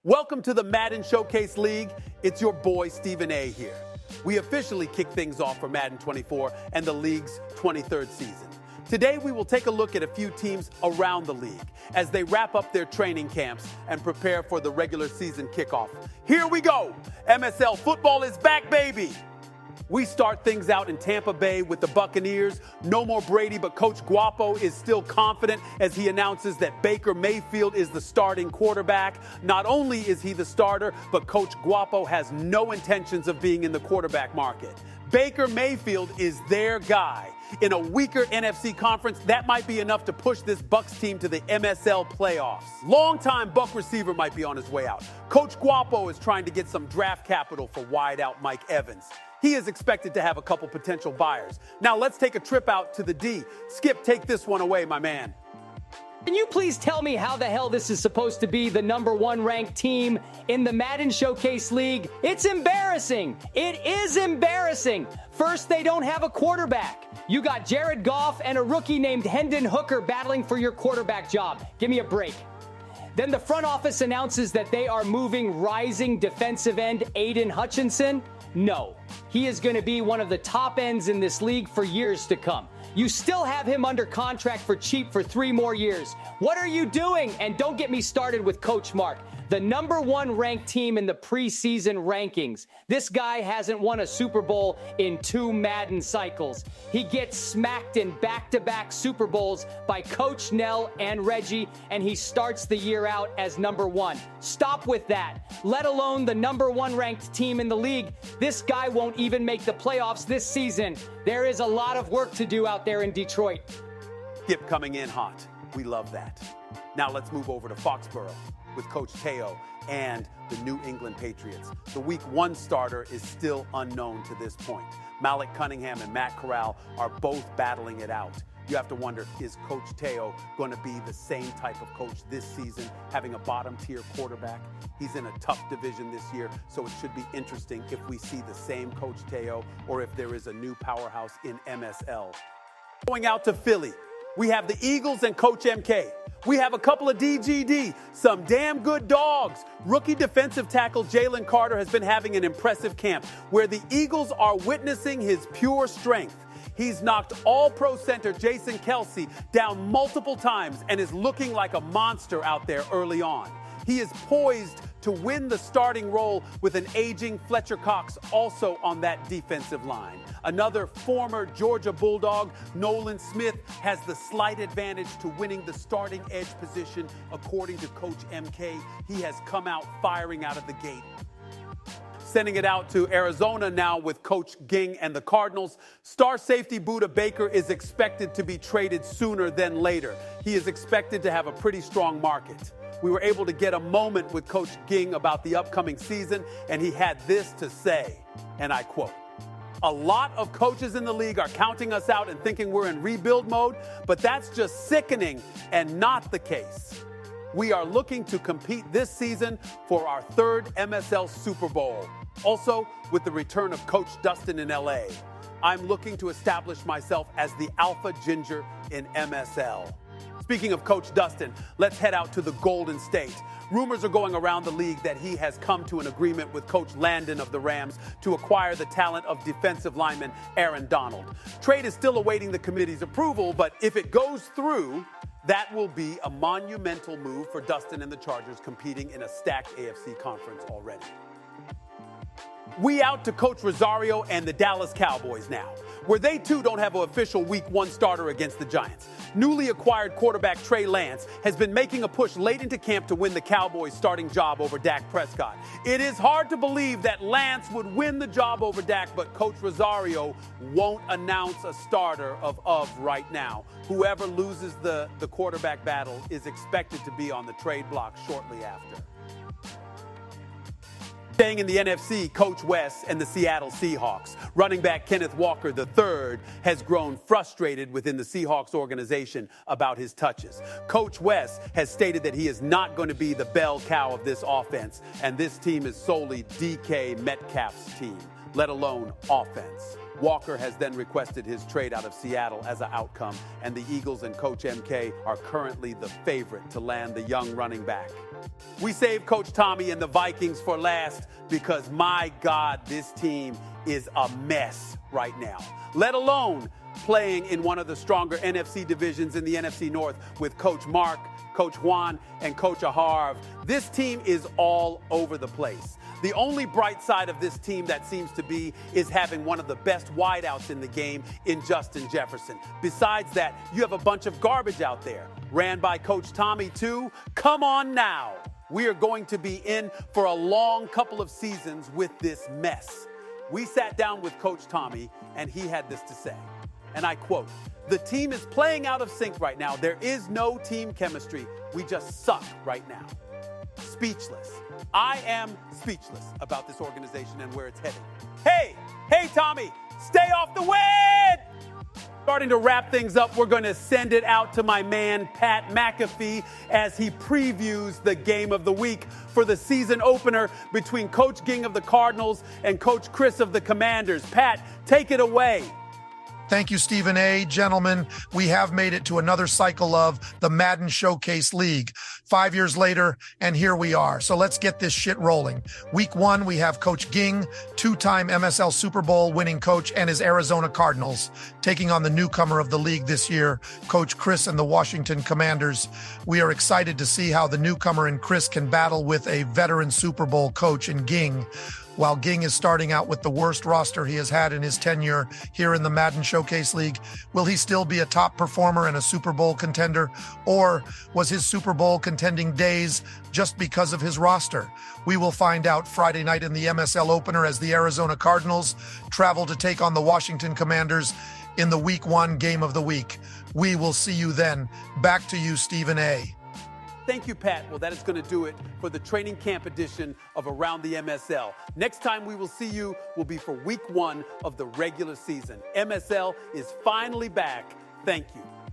Welcome to the Madden Showcase League. It's your boy, Stephen A. here. We officially kick things off for Madden 24 and the league's 23rd season. Today, we will take a look at a few teams around the league as they wrap up their training camps and prepare for the regular season kickoff. Here we go. MSL football is back, baby. We start things out in Tampa Bay with the Buccaneers. No more Brady, but Coach Guapo is still confident as he announces that Baker Mayfield is the starting quarterback. Not only is he the starter, but Coach Guapo has no intentions of being in the quarterback market. Baker Mayfield is their guy. In a weaker NFC conference, that might be enough to push this Bucs team to the MSL playoffs. Longtime Buck receiver might be on his way out. Coach Guapo is trying to get some draft capital for wideout Mike Evans. He is expected to have a couple potential buyers. Now let's take a trip out to the D. Skip, take this one away, my man. Can you please tell me how the hell this is supposed to be the #1 ranked team in the Madden Showcase League? It's embarrassing. It is embarrassing. First, they don't have a quarterback. You got Jared Goff and a rookie named Hendon Hooker battling for your quarterback job. Give me a break. Then the front office announces that they are moving rising defensive end Aiden Hutchinson. No, he is going to be one of the top ends in this league for years to come. You still have him under contract for cheap for 3 more years. What are you doing? And don't get me started with Coach Mark, the #1 ranked team in the preseason rankings. This guy hasn't won a Super Bowl in 2 Madden cycles. He gets smacked in back-to-back Super Bowls by Coach Nell and Reggie, and he starts the year out as #1. Stop with that. Let alone the #1 ranked team in the league. This guy won't even make the playoffs this season. There is a lot of work to do out there in Detroit. Skip coming in hot. We love that. Now let's move over to Foxborough with Coach Teo and the New England Patriots. The Week 1 starter is still unknown to this point. Malik Cunningham and Matt Corral are both battling it out. You have to wonder, is Coach Teo going to be the same type of coach this season, having a bottom-tier quarterback? He's in a tough division this year, so it should be interesting if we see the same Coach Teo or if there is a new powerhouse in MSL. Going out to Philly, we have the Eagles and Coach MK. We have a couple of DGD, some damn good dogs. Rookie defensive tackle Jalen Carter has been having an impressive camp where the Eagles are witnessing his pure strength. He's knocked all-pro center Jason Kelsey down multiple times and is looking like a monster out there early on. He is poised to win the starting role with an aging Fletcher Cox also on that defensive line. Another former Georgia Bulldog, Nolan Smith, has the slight advantage to winning the starting edge position according to Coach MK. He has come out firing out of the gate. Sending it out to Arizona now with Coach Ging and the Cardinals. Star safety Budda Baker is expected to be traded sooner than later. He is expected to have a pretty strong market. We were able to get a moment with Coach Ging about the upcoming season, and he had this to say, and I quote, "A lot of coaches in the league are counting us out and thinking we're in rebuild mode, but that's just sickening and not the case. We are looking to compete this season for our 3rd MSL Super Bowl. Also, with the return of Coach Dustin in LA, I'm looking to establish myself as the alpha ginger in MSL." Speaking of Coach Dustin, let's head out to the Golden State. Rumors are going around the league that he has come to an agreement with Coach Landon of the Rams to acquire the talent of defensive lineman Aaron Donald. Trade is still awaiting the committee's approval, but if it goes through, that will be a monumental move for Dustin and the Chargers, competing in a stacked AFC conference already. We out to Coach Rosario and the Dallas Cowboys now, where they too don't have an official Week 1 starter against the Giants. Newly acquired quarterback Trey Lance has been making a push late into camp to win the Cowboys' starting job over Dak Prescott. It is hard to believe that Lance would win the job over Dak, but Coach Rosario won't announce a starter of right now. Whoever loses the quarterback battle is expected to be on the trade block shortly after. Staying in the NFC, Coach Wes and the Seattle Seahawks. Running back Kenneth Walker III has grown frustrated within the Seahawks organization about his touches. Coach Wes has stated that he is not going to be the bell cow of this offense, and this team is solely DK Metcalf's team, let alone offense. Walker has then requested his trade out of Seattle as an outcome, and the Eagles and Coach MK are currently the favorite to land the young running back. We saved Coach Tommy and the Vikings for last because, my God, this team is a mess right now, let alone playing in one of the stronger NFC divisions in the NFC North with Coach Mark, Coach Juan, and Coach Aharv. This team is all over the place. The only bright side of this team that seems to be is having one of the best wideouts in the game in Justin Jefferson. Besides that, you have a bunch of garbage out there. Ran by Coach Tommy too. Come on now. We are going to be in for a long couple of seasons with this mess. We sat down with Coach Tommy, and he had this to say. And I quote, "The team is playing out of sync right now. There is no team chemistry. We just suck right now." Speechless. I am speechless about this organization and where it's heading. Hey, Tommy, stay off the win! Starting to wrap things up, we're going to send it out to my man, Pat McAfee, as he previews the game of the week for the season opener between Coach Ging of the Cardinals and Coach Chris of the Commanders. Pat, take it away. Thank you, Stephen A. Gentlemen, we have made it to another cycle of the Madden Showcase League. 5 years later, and here we are. So let's get this shit rolling. Week 1, we have Coach Ging, two-time MSL Super Bowl winning coach, and his Arizona Cardinals, taking on the newcomer of the league this year, Coach Chris and the Washington Commanders. We are excited to see how the newcomer and Chris can battle with a veteran Super Bowl coach in Ging. While Ging is starting out with the worst roster he has had in his tenure here in the Madden Showcase League, will he still be a top performer and a Super Bowl contender? Or was his Super Bowl contending days just because of his roster? We will find out Friday night in the MSL opener as the Arizona Cardinals travel to take on the Washington Commanders in the Week 1 game of the week. We will see you then. Back to you, Stephen A. Thank you, Pat. Well, that is going to do it for the training camp edition of Around the MSL. Next time we will see you will be for Week 1 of the regular season. MSL is finally back. Thank you.